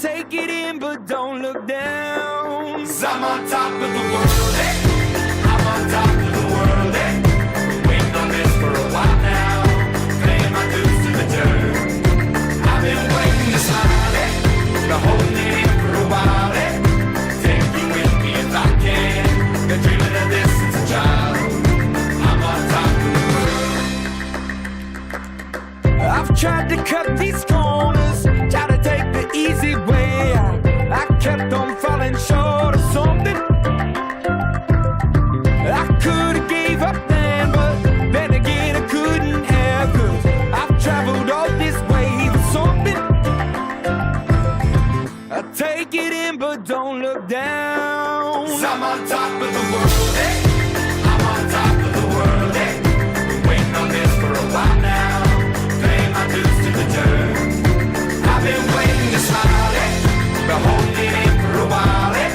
take it in, but don't look down. 'Cause I'm on top of the world, eh? I'm on top of the world, eh? Been waiting on this for a while now, paying my dues to the dirt. I've been waiting to smile, eh? Been holding it in for a while, eh? Take you with me if I can. Been dreaming of this since a child. I'm on top of the world. I've tried to cut these corners, try to take the easy way out. I kept on falling short of something. I could've gave up then, but then again I couldn't have. 'Cause I've traveled all this way for something. I take it in, but don't look down. 'Cause I'm on top of the world, eh? I'm on top of the world, eh? Been waiting on this for a while now, paying my dues to the dirt. I've been waiting to smile, eh? Been holding it in for a while, eh?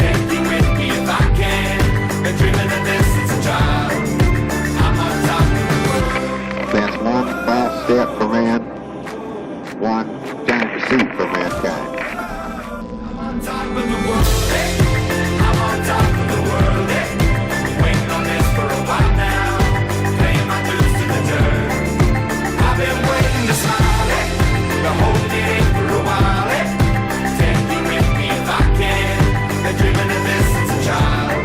Take you with me if I can. Been dreaming of this since a child. I'm on top of the world. That's one small step for man, one giant pursuit for mankind. I'm on top of the world, eh? I'm on top of the world, eh? Been waiting on this for a while now, paying my dues to the dirt. I've been waiting to smile, eh? Been holding it in for a while, eh? Take me with me if I can. Been dreaming of this since a child.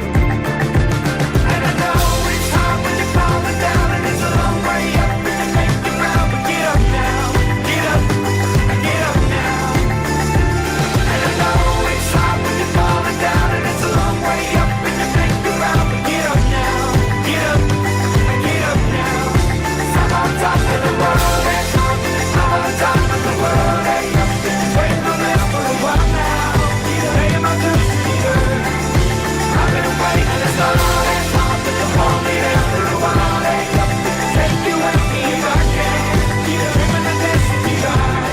And I know it's hard when you're falling down, and it's a long way up, and you make it round, but get up now, get up now. And I know it's hard when you're falling down, and it's a long way up, and you make it round, but get up now, get up now. 'Cause I'm on top of the world, eh? I'm on top of the world, eh? Waiting on this for a while now, paying my dues to the earth. I've been waiting this long, eh? Been holding it for a while, eh? Take you with me if I can. Dreaming of this beyond.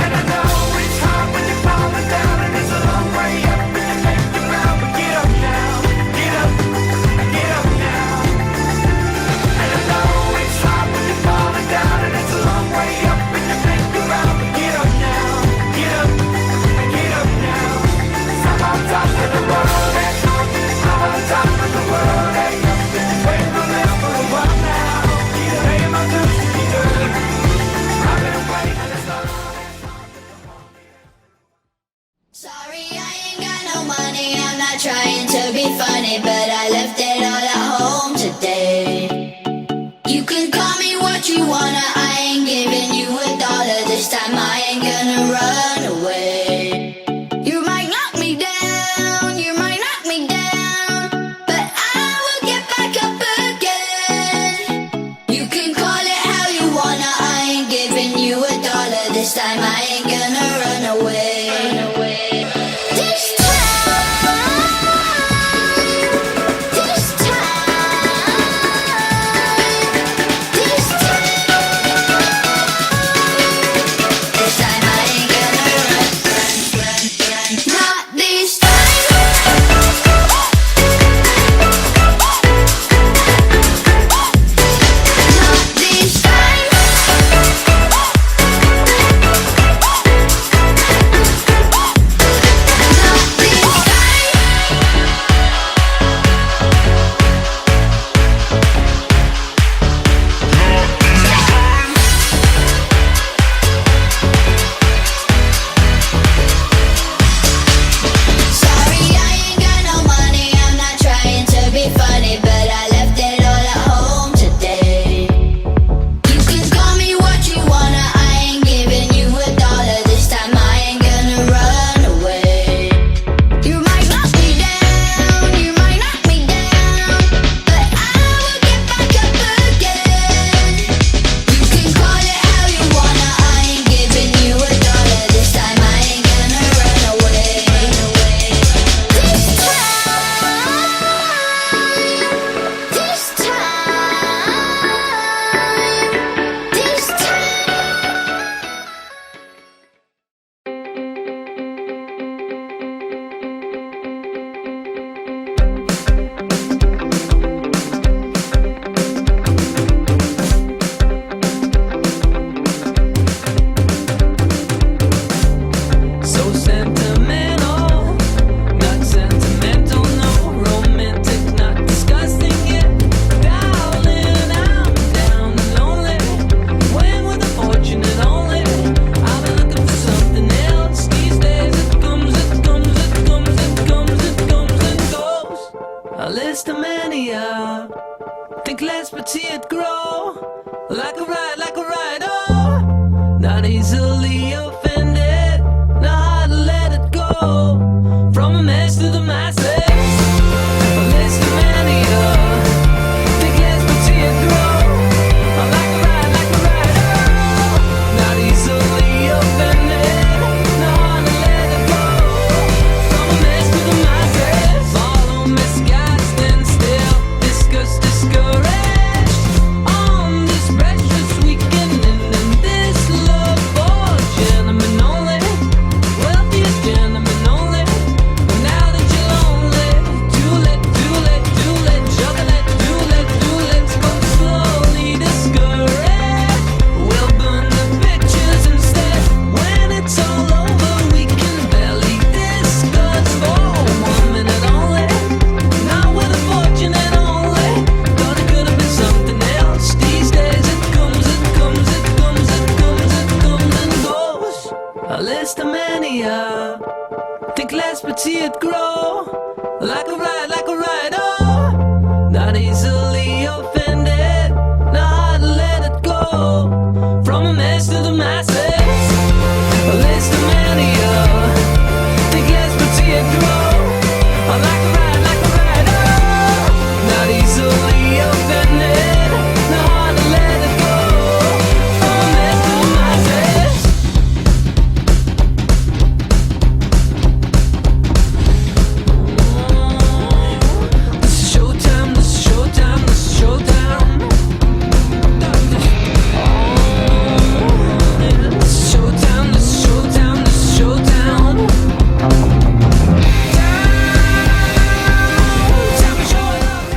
And I know it's hard when you're falling down, and it's a long way up, and you make it round, but get up now, get up now. And I know it's hard when you're falling down, and it's a long way up, and you make it round, but get up now, get up now. 'Cause I'm on top of the world, eh? I'm on top of the world, eh? Waiting on this for a while now, paying my dues to the earth. I've been waiting this long. Sorry, I ain't got no money, I'm not trying to be funny, but I left it all at home today. You can call me what you wanna, I ain't giving you $1 this time, I ain't gonna run away. You might knock me down, but I will get back up again. You can call it how you wanna, I ain't giving you $1 this time, I ain't gonna run away. This time I ain't gonna run. Not this time. Not this time. see it grow. Like a ride, oh. Not easily offended. Know how to let it go. From a mess to the masses. A list of many, think less but see it grow. Like a ride, oh. Not easily offended. Know how to let it go. From a mess to the masses. Follow misguided, stand still. Discouraged. On this precious weekend and in this love for gentlemen only. Wealthiest gentlemen only. But now that you're lonely, too late, juggle it, let's go slowly discouraged. We'll burn the pictures instead. When it's all over, we can barely discuss for 1 minute only. Not with a fortune and only. Thought it could have been something else. These days it comes and goes. A list of mania. Think less but see it grow. Like a ride, oh. Not easily offended. Know how to let it go. From a mess to the masses. A list of mania. Think less but see it grow. Like a ride, oh. Not easily offended. Know how to let it go. From a mess to the masses. This is showtime, this is showtime, this is showtime. This is showtime, this is showtime, this is showtime. Time to show it up, time to show it up.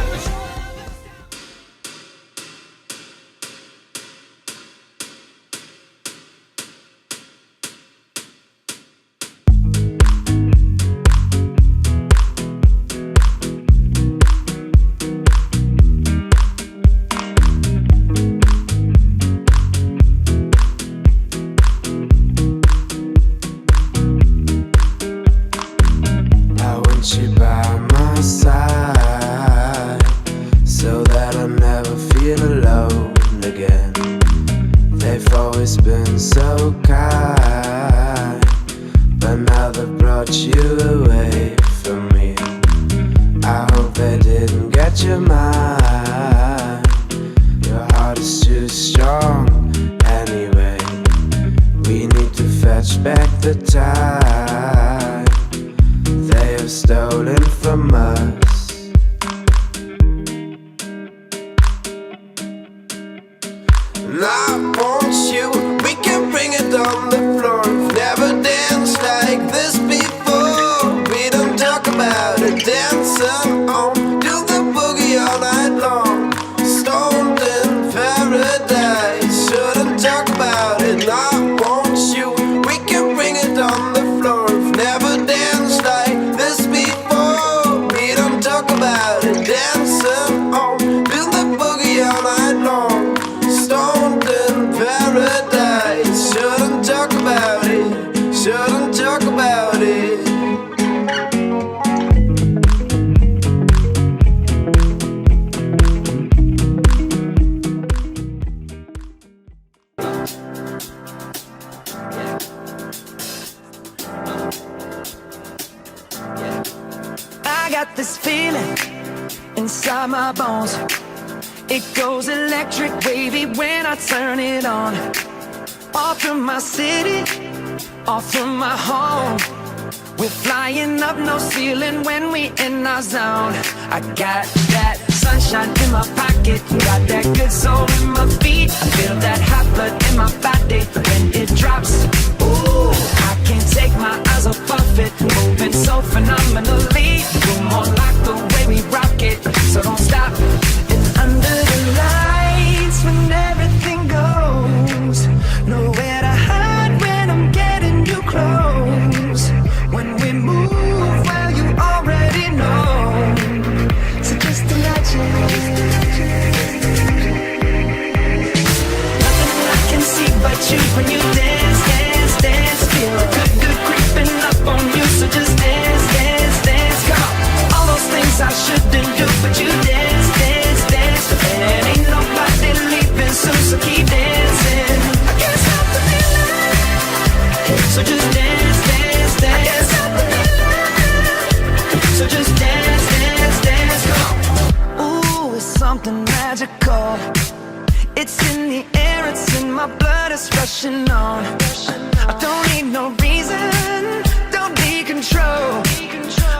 I want you by my side so that I never feel alone again. They've always been so kind, but now they've brought you away from me. I hope they didn't get your mind. Your heart is too strong anyway. We need to fetch back the time they have stolen from us. And I want you, we can bring it on the floor. We've never danced like this before. We don't talk about it, dancing on, do the boogie all night long. Stoned in paradise, shouldn't talk about it. And I want you, we can bring it on the floor. We've never danced like this before. We don't talk about it, dancing on, do the boogie all night long. Stoned in paradise, shouldn't talk about it, shouldn't talk about it. I got this feeling inside my bones. It goes electric wavy when I turn it on. Off from my city, off from my home. We're flying up, no ceiling when we in our zone. I got that sunshine in my pocket, got that good soul in my feet. I feel that hot blood in my body when it drops. Ooh, I can't take my eyes off of it, moving so phenomenally. You're more like the way we rock it, so don't stop. And under the lights, when everything goes, nowhere to hide when I'm getting you close. When we move, well, you already know. So just imagine. Nothing I can see but you when you dance. So just dance, dance, dance. So just dance, dance, dance. Come on. Ooh, it's something magical. It's in the air, it's in my blood, it's rushing on. I don't need no reason, don't need control.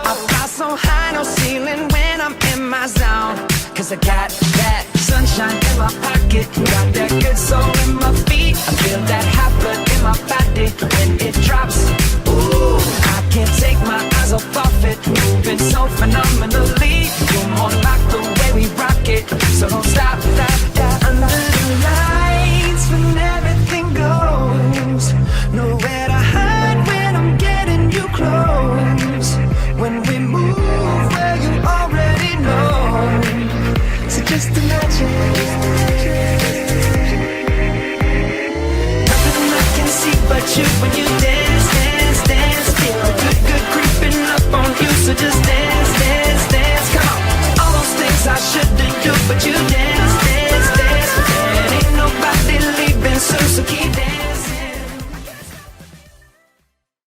I fly so high, no ceiling when I'm in my zone. Cause I got that sunshine in my pocket, got that good soul in my feet. I feel that hot blood in my body when it drops. Ooh, I can't take my eyes off of it, moving so phenomenally. You're more like the way we rock it, so don't stop, stop, stop. Under the lights when everything goes, nowhere to hide when I'm getting you close. When we move where you already know, so just imagine. Nothing I can see but you when you dance, dance, dance. Feel the good, good creeping up on you, so just dance, dance, dance. Come on, all those things I shouldn't do, but you dance, dance, dance. And ain't nobody leaving soon, so keep